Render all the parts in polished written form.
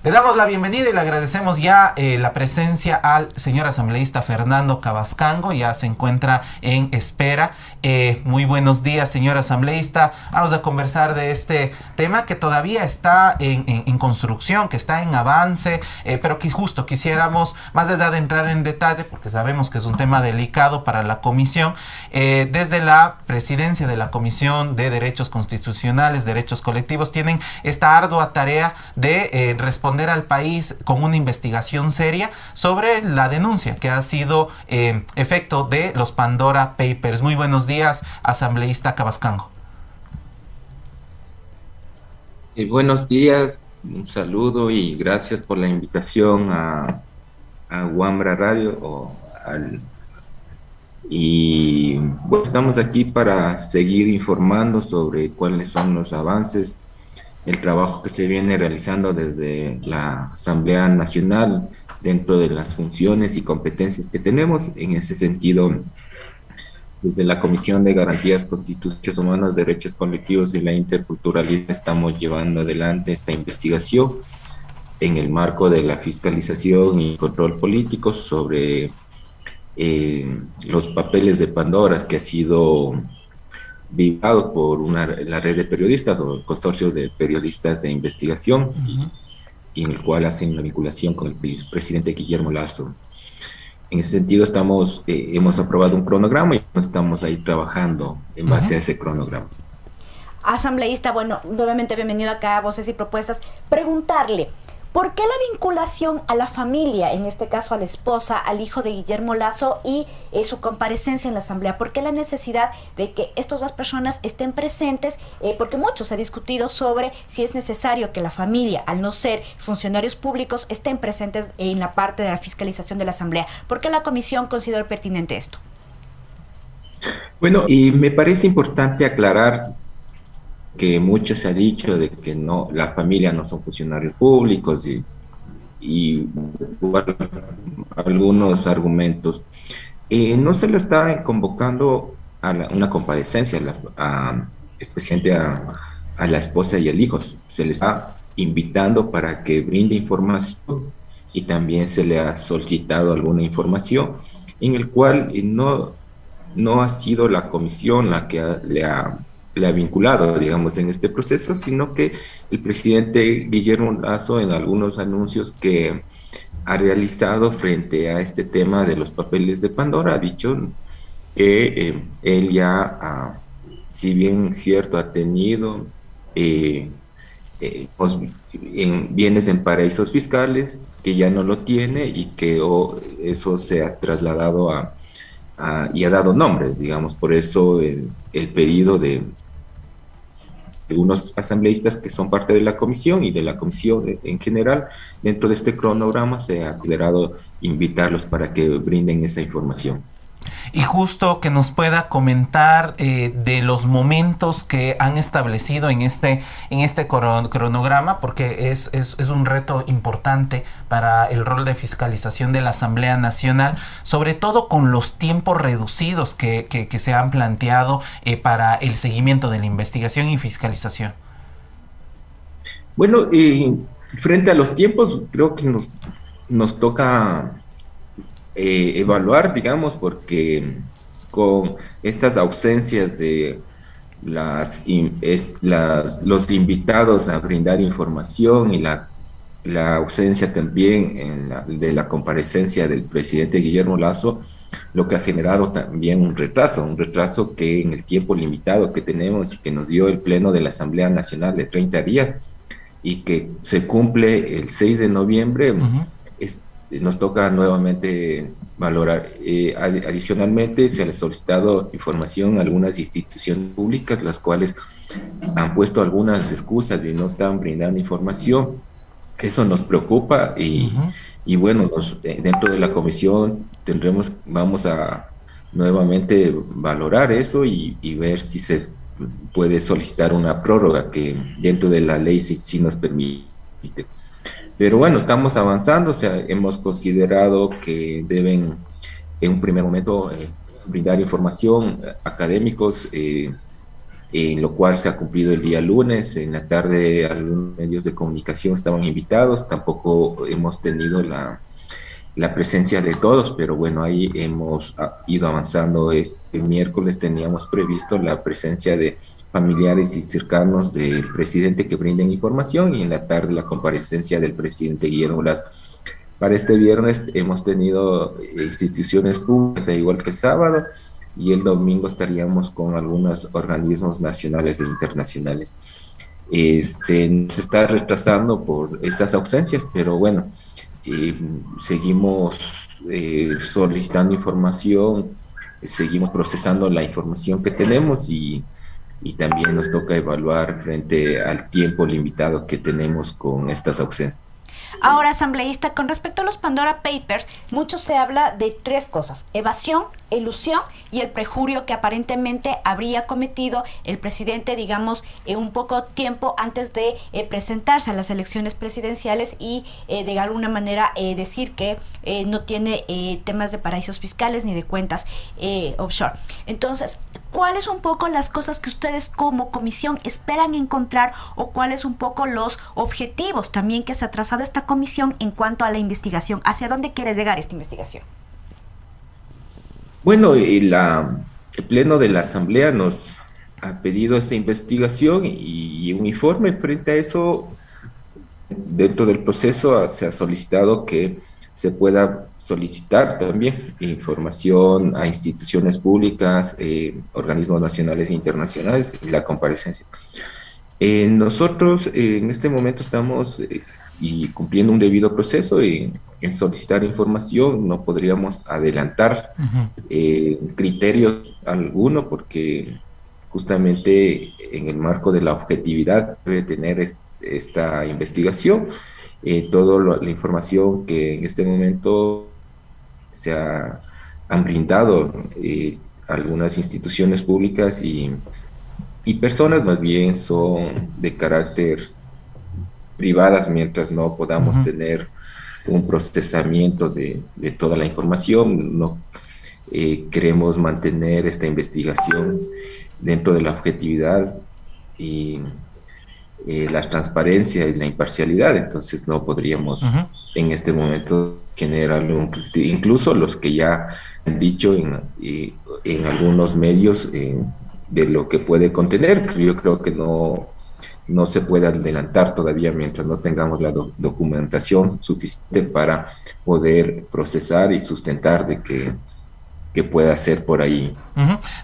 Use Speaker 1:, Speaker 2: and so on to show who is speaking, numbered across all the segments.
Speaker 1: Le damos la bienvenida y le agradecemos ya la presencia al señor asambleísta Fernando Cabascango, ya se encuentra en espera. Muy buenos días, señor asambleísta. Vamos a conversar de este tema que todavía está en construcción, que está en avance, pero que justo quisiéramos, más allá de entrar en detalle, porque sabemos que es un tema delicado para la comisión, desde la presidencia de la Comisión de Derechos Constitucionales, Derechos Colectivos, tienen esta ardua tarea de responder al país con una investigación seria sobre la denuncia que ha sido efecto de los Pandora Papers. Muy buenos días, asambleísta Cabascango.
Speaker 2: Buenos días, un saludo y gracias por la invitación a Wambra Radio. Y bueno, estamos aquí para seguir informando sobre cuáles son los avances, el trabajo que se viene realizando desde la Asamblea Nacional dentro de las funciones y competencias que tenemos. En ese sentido, desde la Comisión de Garantías Constitucionales Humanos, Derechos Colectivos y la Interculturalidad estamos llevando adelante esta investigación en el marco de la fiscalización y control político sobre los papeles de Pandora que ha sido divulgado por la red de periodistas o el consorcio de periodistas de investigación, y en el cual hacen una vinculación con el presidente Guillermo Lasso. En ese sentido hemos aprobado un cronograma y estamos ahí trabajando en base a ese cronograma.
Speaker 3: Asambleísta, bueno, nuevamente bienvenido acá a Voces y Propuestas. Preguntarle, ¿por qué la vinculación a la familia, en este caso a la esposa, al hijo de Guillermo Lasso y su comparecencia en la Asamblea? ¿Por qué la necesidad de que estas dos personas estén presentes? Porque mucho se ha discutido sobre si es necesario que la familia, al no ser funcionarios públicos, estén presentes en la parte de la fiscalización de la Asamblea. ¿Por qué la Comisión consideró pertinente esto?
Speaker 2: Bueno, y me parece importante aclarar que mucho se ha dicho de que no, la familia no son funcionarios públicos y algunos argumentos. No se le está convocando a una comparecencia, especialmente a la esposa y al hijo. Se le está invitando para que brinde información y también se le ha solicitado alguna información en el cual no ha sido la comisión la que le ha vinculado, digamos, en este proceso, sino que el presidente Guillermo Lasso, en algunos anuncios que ha realizado frente a este tema de los papeles de Pandora, ha dicho que él ya, si bien cierto, ha tenido bienes en paraísos fiscales, que ya no lo tiene y que eso se ha trasladado y ha dado nombres, digamos. Por eso el pedido de algunos asambleístas que son parte de la comisión y de la comisión en general, dentro de este cronograma se ha considerado invitarlos para que brinden esa información.
Speaker 1: Y justo que nos pueda comentar de los momentos que han establecido en este cronograma, porque es un reto importante para el rol de fiscalización de la Asamblea Nacional, sobre todo con los tiempos reducidos que se han planteado para el seguimiento de la investigación y fiscalización.
Speaker 2: Bueno, frente a los tiempos, creo que nos toca evaluar, digamos, porque con estas ausencias de los invitados a brindar información y la ausencia también de la comparecencia del presidente Guillermo Lasso, lo que ha generado también un retraso que en el tiempo limitado que tenemos y que nos dio el Pleno de la Asamblea Nacional de 30 días y que se cumple el 6 de noviembre, nos toca nuevamente valorar. Adicionalmente, se ha solicitado información a algunas instituciones públicas, las cuales han puesto algunas excusas y no están brindando información. Eso nos preocupa y bueno, dentro de la comisión vamos a nuevamente valorar eso y ver si se puede solicitar una prórroga que dentro de la ley sí nos permite. Pero bueno, estamos avanzando, o sea, hemos considerado que deben en un primer momento brindar información académicos lo cual se ha cumplido el día lunes. En la tarde algunos medios de comunicación estaban invitados, tampoco hemos tenido la presencia de todos, pero bueno, ahí hemos ido avanzando. Este miércoles teníamos previsto la presencia de familiares y cercanos del presidente que brinden información, y en la tarde la comparecencia del presidente Guillermo Lasso. Para este viernes hemos tenido instituciones públicas, igual que el sábado, y el domingo estaríamos con algunos organismos nacionales e internacionales. Se nos está retrasando por estas ausencias, pero bueno, seguimos solicitando información, seguimos procesando la información que tenemos, y también nos toca evaluar frente al tiempo limitado que tenemos con estas ausencias.
Speaker 3: Ahora, asambleísta, con respecto a los Pandora Papers, mucho se habla de tres cosas: evasión, elusión y el perjurio que aparentemente habría cometido el presidente, digamos, un poco tiempo antes de presentarse a las elecciones presidenciales y de alguna manera decir que no tiene temas de paraísos fiscales ni de cuentas offshore. Entonces, ¿cuáles un poco las cosas que ustedes como comisión esperan encontrar, o cuáles un poco los objetivos también que se ha trazado esta comisión en cuanto a la investigación? ¿Hacia dónde quiere llegar esta investigación?
Speaker 2: Bueno, el Pleno de la Asamblea nos ha pedido esta investigación y un informe. Frente a eso, dentro del proceso se ha solicitado que se pueda solicitar también información a instituciones públicas, organismos nacionales e internacionales, y la comparecencia. Nosotros en este momento estamos y cumpliendo un debido proceso en solicitar información. No podríamos adelantar criterio alguno, porque justamente en el marco de la objetividad debe tener esta investigación toda la información que en este momento han brindado algunas instituciones públicas y personas, más bien son de carácter privadas, mientras no podamos tener un procesamiento de toda la información. No queremos mantener esta investigación dentro de la objetividad y la transparencia y la imparcialidad. Entonces no podríamos en este momento generarlo, incluso los que ya han dicho en algunos medios de lo que puede contener. Yo creo que no se puede adelantar todavía mientras no tengamos la documentación suficiente para poder procesar y sustentar de que pueda ser por ahí.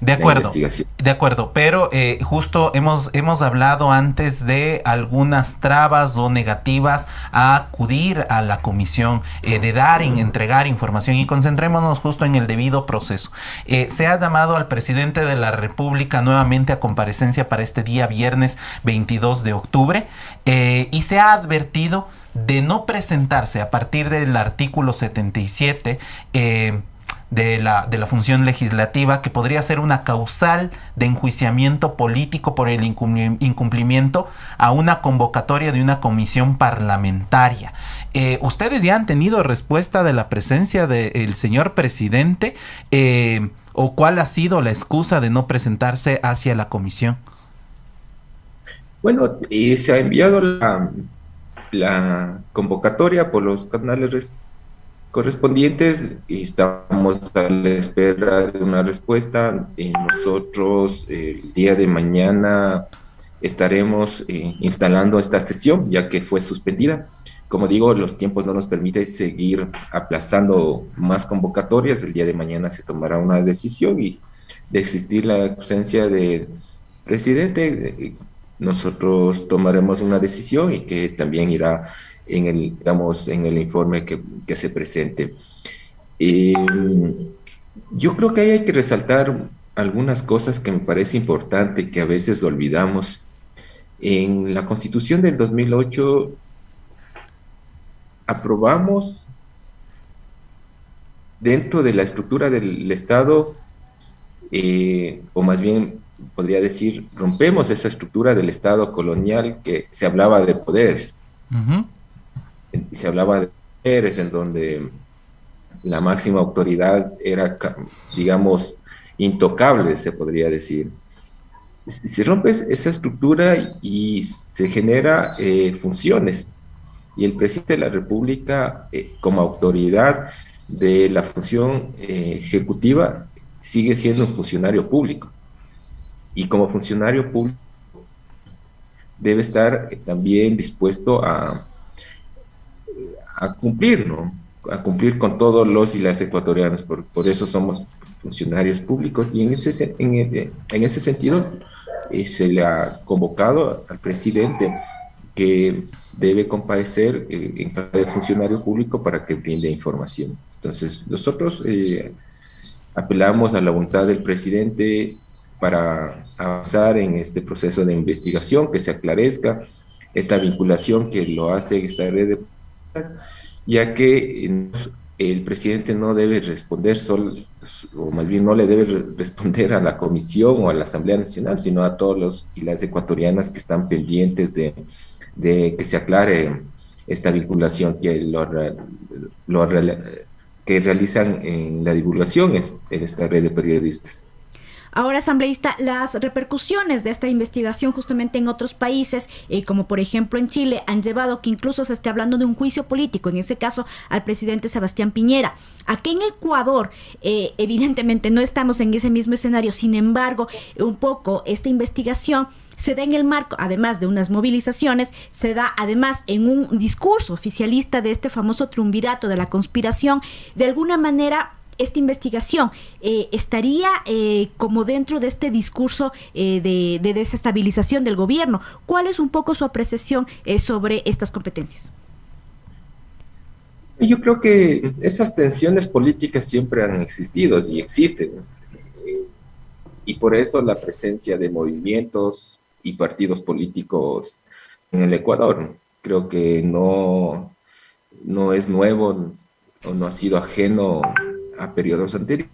Speaker 1: De acuerdo, pero justo hemos hablado antes de algunas trabas o negativas a acudir a la comisión, de entregar información, y concentrémonos justo en el debido proceso. Se ha llamado al presidente de la República nuevamente a comparecencia para este día viernes 22 de octubre y se ha advertido de no presentarse a partir del artículo 77 de la función legislativa, que podría ser una causal de enjuiciamiento político por el incumplimiento a una convocatoria de una comisión parlamentaria. ¿Ustedes ya han tenido respuesta de la presencia del señor presidente o cuál ha sido la excusa de no presentarse hacia la comisión?
Speaker 2: Bueno, se ha enviado la convocatoria por los canales correspondientes y estamos a la espera de una respuesta. Nosotros el día de mañana estaremos instalando esta sesión, ya que fue suspendida. Como digo, los tiempos no nos permiten seguir aplazando más convocatorias. El día de mañana se tomará una decisión, y de existir la ausencia del presidente, nosotros tomaremos una decisión y que también irá en el informe que se presente. Yo creo que ahí hay que resaltar algunas cosas que me parece importante, que a veces olvidamos. En la Constitución del 2008 aprobamos, dentro de la estructura del Estado, o más bien podría decir, rompemos esa estructura del Estado colonial, que se hablaba de poderes. Se hablaba de poderes en donde la máxima autoridad era, digamos, intocable, se podría decir. se rompe esa estructura y se genera funciones. Y el presidente de la República, como autoridad de la función ejecutiva, sigue siendo un funcionario público. Y como funcionario público debe estar también dispuesto a cumplir, ¿no? A cumplir con todos los y las ecuatorianos. Por eso somos funcionarios públicos y en ese sentido se le ha convocado al presidente que debe comparecer en cada funcionario público para que brinde información. Entonces, nosotros apelamos a la voluntad del presidente para avanzar en este proceso de investigación, que se aclarezca esta vinculación que lo hace esta red de, ya que el presidente no debe responder solo, o más bien no le debe responder a la Comisión o a la Asamblea Nacional, sino a todos los y las ecuatorianas que están pendientes de que se aclare esta vinculación que realizan en la divulgación en esta red de periodistas.
Speaker 3: Ahora, asambleísta, las repercusiones de esta investigación justamente en otros países, como por ejemplo en Chile, han llevado que incluso se esté hablando de un juicio político, en ese caso al presidente Sebastián Piñera. Aquí en Ecuador, evidentemente no estamos en ese mismo escenario, sin embargo, un poco esta investigación se da en el marco, además de unas movilizaciones, se da además en un discurso oficialista de este famoso triunvirato de la conspiración. De alguna manera, esta investigación estaría como dentro de este discurso de desestabilización del gobierno. ¿Cuál es un poco su apreciación sobre estas competencias?
Speaker 2: Yo creo que esas tensiones políticas siempre han existido y existen. Y por eso la presencia de movimientos y partidos políticos en el Ecuador. Creo que no es nuevo o no ha sido ajeno a periodos anteriores.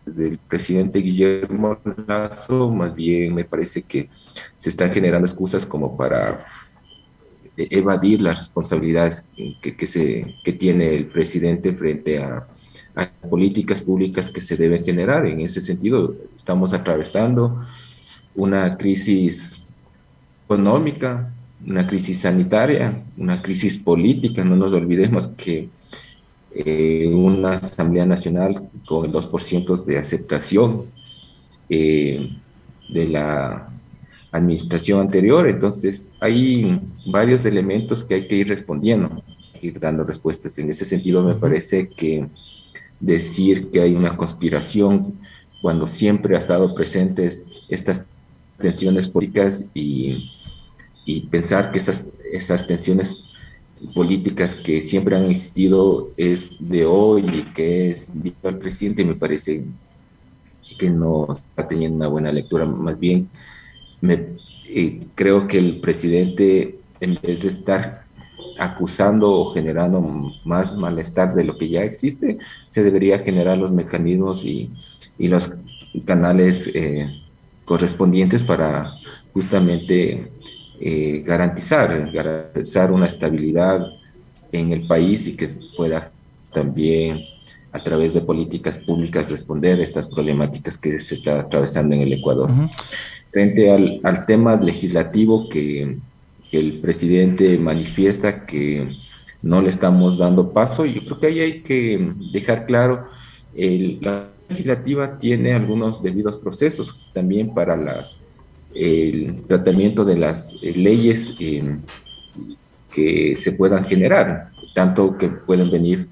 Speaker 2: Del presidente Guillermo Lasso, más bien me parece que se están generando excusas como para evadir las responsabilidades que tiene el presidente frente a políticas públicas que se deben generar. En ese sentido, estamos atravesando una crisis económica, una crisis sanitaria, una crisis política. No nos olvidemos que una Asamblea Nacional con el 2% de aceptación de la administración anterior. Entonces, hay varios elementos que hay que ir respondiendo, ir dando respuestas. En ese sentido, me parece que decir que hay una conspiración cuando siempre ha estado presentes estas tensiones políticas y pensar que esas tensiones políticas que siempre han existido es de hoy y que es debido al presidente, me parece que no está teniendo una buena lectura. Más bien, creo que el presidente, en vez de estar acusando o generando más malestar de lo que ya existe, se debería generar los mecanismos y los canales correspondientes para justamente garantizar una estabilidad en el país y que pueda también a través de políticas públicas responder a estas problemáticas que se está atravesando en el Ecuador. Frente al tema legislativo que el presidente manifiesta que no le estamos dando paso, yo creo que ahí hay que dejar claro, la legislativa tiene algunos debidos procesos también para el tratamiento de las leyes que se puedan generar, tanto que pueden venir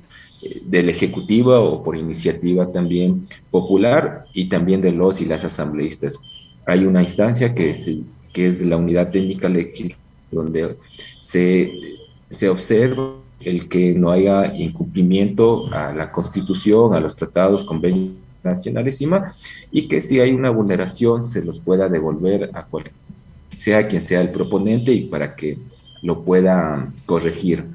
Speaker 2: del Ejecutivo o por iniciativa también popular y también de los y las asambleístas. Hay una instancia que es de la Unidad Técnica Legislativa, donde se observa el que no haya incumplimiento a la Constitución, a los tratados, convenios nacionales y más, y que si hay una vulneración se los pueda devolver a sea quien sea el proponente y para que lo pueda corregir.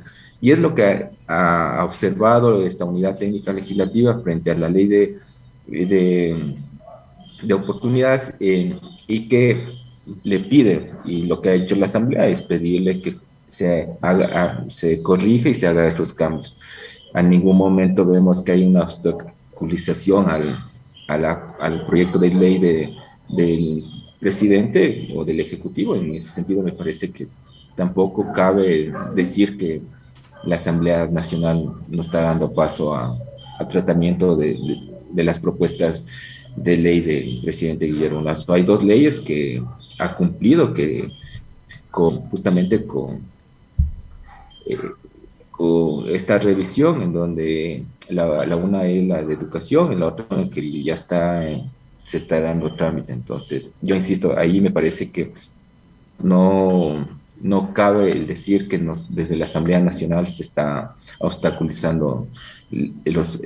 Speaker 2: Y es lo que ha observado esta Unidad Técnica Legislativa frente a la ley de oportunidades y que le pide, y lo que ha hecho la Asamblea es pedirle que se corrija y se haga esos cambios. a ningún momento vemos que hay una obstaculización al proyecto de ley del presidente o del ejecutivo. En ese sentido me parece que tampoco cabe decir que la Asamblea Nacional no está dando paso a tratamiento de las propuestas de ley del presidente Guillermo Lasso. Hay dos leyes que ha cumplido justamente eh, con esta revisión, en donde la una es la de educación y la otra que ya se está dando trámite. Entonces, yo insisto, ahí me parece que no cabe el decir que desde la Asamblea Nacional se está obstaculizando los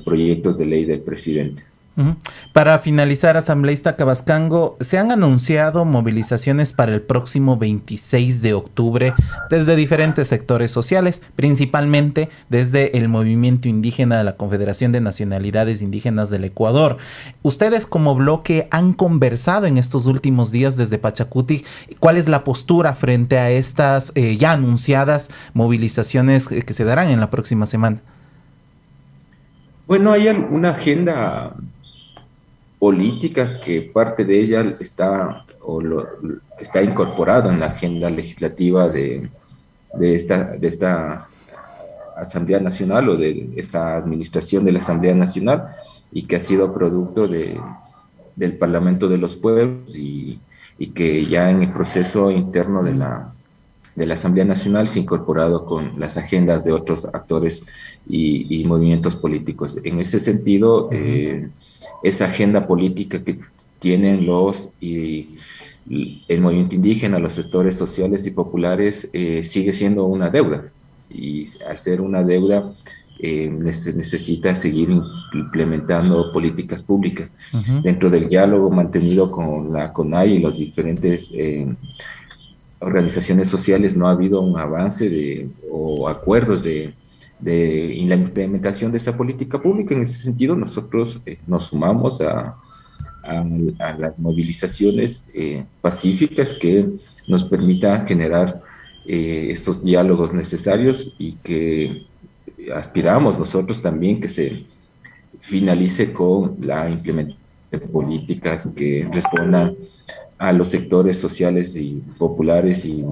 Speaker 2: proyectos de ley del presidente.
Speaker 1: Ujú. Para finalizar, asambleísta Cavascango, se han anunciado movilizaciones para el próximo 26 de octubre desde diferentes sectores sociales, principalmente desde el movimiento indígena de la Confederación de Nacionalidades Indígenas del Ecuador. Ustedes como bloque han conversado en estos últimos días desde Pachacutic. ¿Cuál es la postura frente a estas ya anunciadas movilizaciones que se darán en la próxima semana?
Speaker 2: Bueno, hay una agenda política que parte de ella está incorporada en la agenda legislativa de esta Asamblea Nacional o de esta administración de la Asamblea Nacional, y que ha sido producto del Parlamento de los Pueblos, y que ya en el proceso interno de la Asamblea Nacional se ha incorporado con las agendas de otros actores y movimientos políticos. En ese sentido, esa agenda política que tienen el movimiento indígena, los sectores sociales y populares, sigue siendo una deuda. Y al ser una deuda, necesita seguir implementando políticas públicas. Dentro del diálogo mantenido con la CONAIE y los diferentes organizaciones sociales, no ha habido un avance o acuerdos de la implementación de esa política pública. En ese sentido, nosotros nos sumamos a las movilizaciones pacíficas que nos permitan generar estos diálogos necesarios, y que aspiramos nosotros también que se finalice con la implementación de políticas que respondan a los sectores sociales y populares y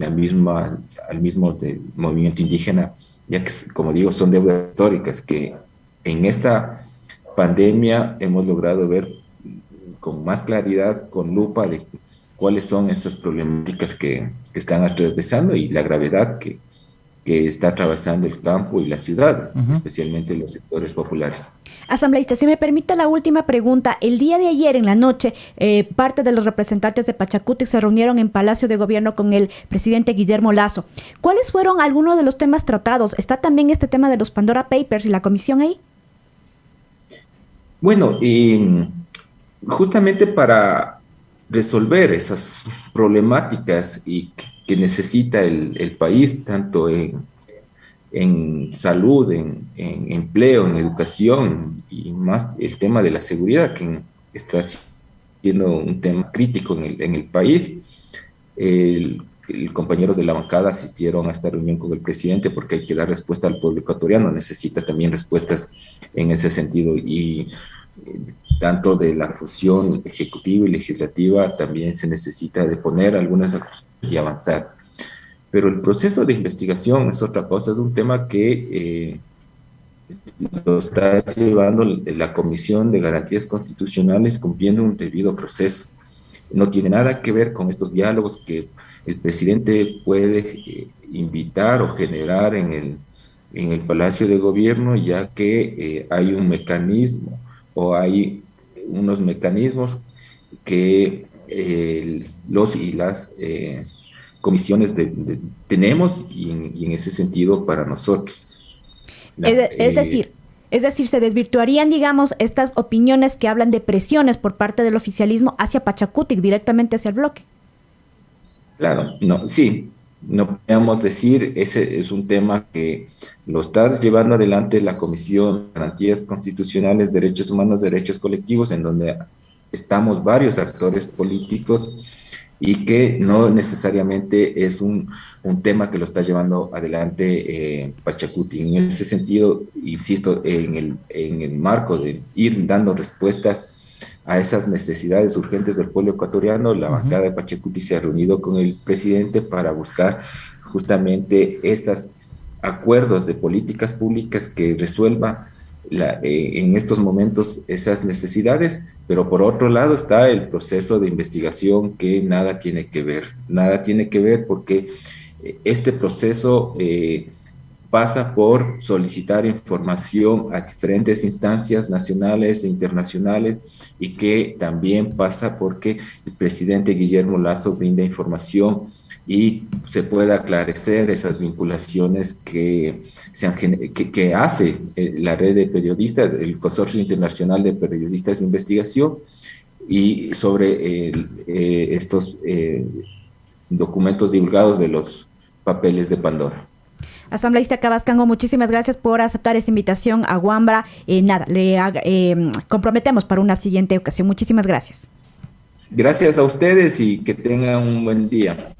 Speaker 2: al mismo movimiento indígena, ya que, como digo, son deudas históricas que en esta pandemia hemos logrado ver con más claridad, con lupa, de cuáles son esas problemáticas que están atravesando, y la gravedad que está atravesando el campo y la ciudad, especialmente los sectores populares.
Speaker 3: Asambleísta, si me permite la última pregunta. El día de ayer en la noche, parte de los representantes de Pachacutic se reunieron en Palacio de Gobierno con el presidente Guillermo Lasso. ¿Cuáles fueron algunos de los temas tratados? ¿Está también este tema de los Pandora Papers y la comisión ahí?
Speaker 2: Bueno, y justamente para resolver esas problemáticas y que necesita el país, tanto en salud, en empleo, en educación, y más el tema de la seguridad, que está siendo un tema crítico en el país. Compañeros de la bancada asistieron a esta reunión con el presidente porque hay que dar respuesta al pueblo ecuatoriano, necesita también respuestas en ese sentido, y tanto de la función ejecutiva y legislativa también se necesita de poner algunas acciones y avanzar. Pero el proceso de investigación es otra cosa, es un tema que lo está llevando la Comisión de Garantías Constitucionales cumpliendo un debido proceso. No tiene nada que ver con estos diálogos que el presidente puede invitar o generar en el Palacio de Gobierno, ya que hay un mecanismo o hay unos mecanismos que los y las comisiones tenemos, y en ese sentido para nosotros.
Speaker 3: Es decir, se desvirtuarían, digamos, estas opiniones que hablan de presiones por parte del oficialismo hacia Pachacutic, directamente hacia el bloque.
Speaker 2: Claro, no, sí, no podemos decir, ese es un tema que lo está llevando adelante la Comisión de Garantías Constitucionales, Derechos Humanos, Derechos Colectivos, en donde estamos varios actores políticos y que no necesariamente es un tema que lo está llevando adelante Pachacuti. En ese sentido, insisto, en el marco de ir dando respuestas a esas necesidades urgentes del pueblo ecuatoriano, la bancada de Pachacuti se ha reunido con el presidente para buscar justamente estos acuerdos de políticas públicas que resuelvan en estos momentos esas necesidades, pero por otro lado está el proceso de investigación que nada tiene que ver porque este proceso pasa por solicitar información a diferentes instancias nacionales e internacionales y que también pasa porque el presidente Guillermo Lasso brinda información y se pueda aclarecer esas vinculaciones que hace la red de periodistas, el Consorcio Internacional de Periodistas de Investigación, y sobre estos documentos divulgados de los papeles de Pandora.
Speaker 3: Asambleísta Cabascango, muchísimas gracias por aceptar esta invitación a Wambra. Le comprometemos para una siguiente ocasión. Muchísimas gracias.
Speaker 2: Gracias a ustedes y que tengan un buen día.